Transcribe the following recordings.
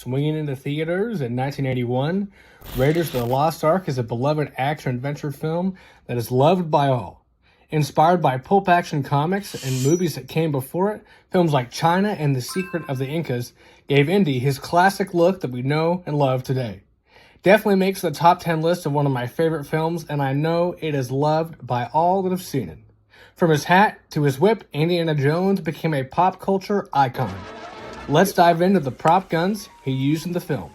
Swinging into theaters in 1981, Raiders of the Lost Ark is a beloved action-adventure film that is loved by all. Inspired by pulp action comics and movies that came before it, films like China and The Secret of the Incas gave Indy his classic look that we know and love today. Definitely makes the top 10 list of one of my favorite films, and I know it is loved by all that have seen it. From his hat to his whip, Indiana Jones became a pop culture icon. Let's dive into the prop guns he used in the film.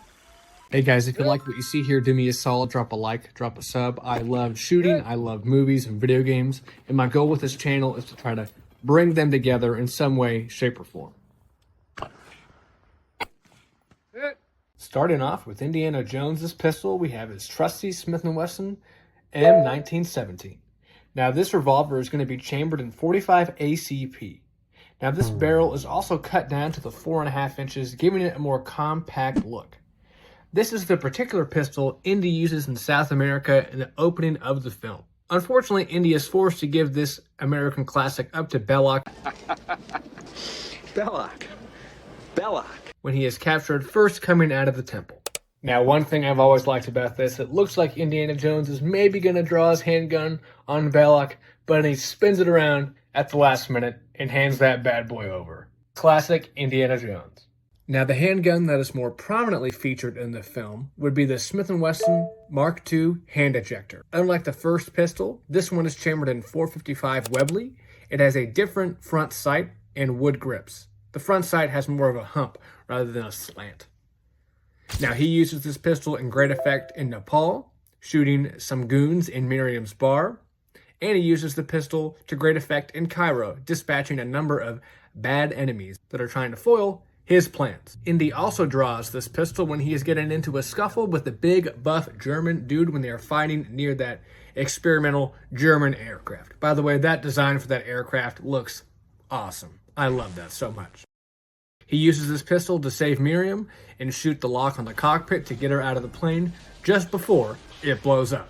Hey guys, if you like what you see here, do me a solid, drop a like, drop a sub. I love shooting, I love movies and video games, and my goal with this channel is to try to bring them together in some way, shape, or form. Starting off with Indiana Jones's pistol, we have his trusty Smith & Wesson M1917. Now this revolver is going to be chambered in .45 ACP. Now this barrel is also cut down to the 4.5 inches, giving it a more compact look. This is the particular pistol Indy uses in South America in the opening of the film. Unfortunately, Indy is forced to give this American classic up to Belloc. Belloc. When he is captured first coming out of the temple. Now, one thing I've always liked about this, it looks like Indiana Jones is maybe going to draw his handgun on Belloc, but he spins it around at the last minute and hands that bad boy over. Classic Indiana Jones. Now, the handgun that is more prominently featured in the film would be the Smith & Wesson Mark II hand ejector. Unlike the first pistol, this one is chambered in .455 Webley. It has a different front sight and wood grips. The front sight has more of a hump rather than a slant. Now, he uses this pistol in great effect in Nepal, shooting some goons in Miriam's bar, and he uses the pistol to great effect in Cairo, dispatching a number of bad enemies that are trying to foil his plans. Indy also draws this pistol when he is getting into a scuffle with the big, buff German dude when they are fighting near that experimental German aircraft. By the way, that design for that aircraft looks awesome. I love that so much. He uses this pistol to save Miriam and shoot the lock on the cockpit to get her out of the plane just before it blows up.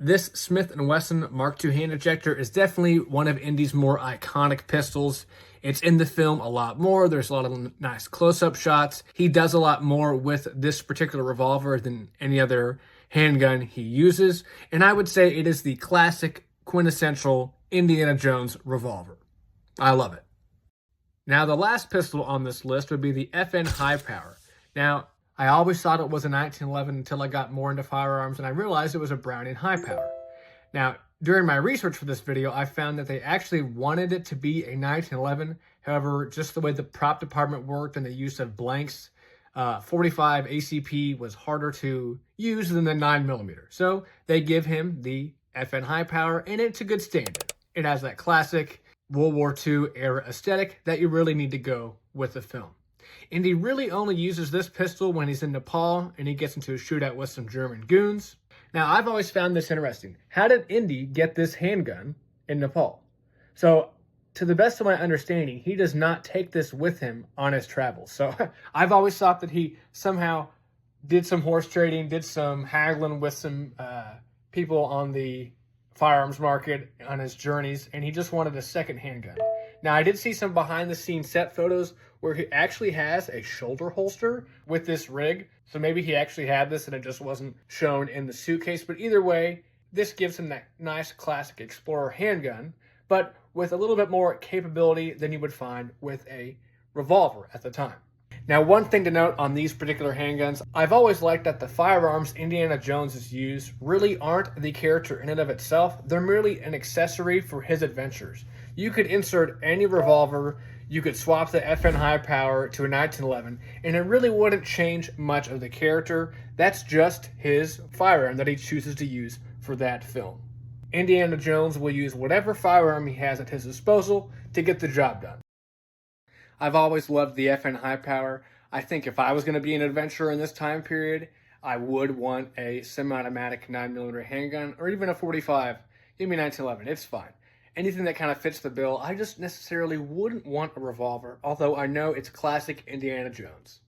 This Smith & Wesson Mark II hand ejector is definitely one of Indy's more iconic pistols. It's in the film a lot more. There's a lot of nice close-up shots. He does a lot more with this particular revolver than any other handgun he uses. And I would say it is the classic, quintessential Indiana Jones revolver. I love it. Now, the last pistol on this list would be the FN High Power. Now, I always thought it was a 1911 until I got more into firearms and I realized it was a Browning High Power. Now, during my research for this video, I found that they actually wanted it to be a 1911. However, just the way the prop department worked and the use of blanks, .45 ACP was harder to use than the 9mm. So they give him the FN High Power, and it's a good standard. It has that classic World War II era aesthetic that you really need to go with the film. Indy really only uses this pistol when he's in Nepal and he gets into a shootout with some German goons. Now, I've always found this interesting. How did Indy get this handgun in Nepal? So, to the best of my understanding, he does not take this with him on his travels. So, I've always thought that he somehow did some horse trading, did some haggling with some people on the firearms market on his journeys, and he just wanted a second handgun. Now, I did see some behind-the-scenes set photos where he actually has a shoulder holster with this rig, so maybe he actually had this and it just wasn't shown in the suitcase, but either way, this gives him that nice classic Explorer handgun, but with a little bit more capability than you would find with a revolver at the time. Now, one thing to note on these particular handguns, I've always liked that the firearms Indiana Jones has used really aren't the character in and of itself. They're merely an accessory for his adventures. You could insert any revolver, you could swap the FN High Power to a 1911, and it really wouldn't change much of the character. That's just his firearm that he chooses to use for that film. Indiana Jones will use whatever firearm he has at his disposal to get the job done. I've always loved the FN High Power. I think if I was going to be an adventurer in this time period, I would want a semi-automatic 9mm handgun or even a .45. Give me 1911. It's fine. Anything that kind of fits the bill. I just necessarily wouldn't want a revolver, although I know it's classic Indiana Jones.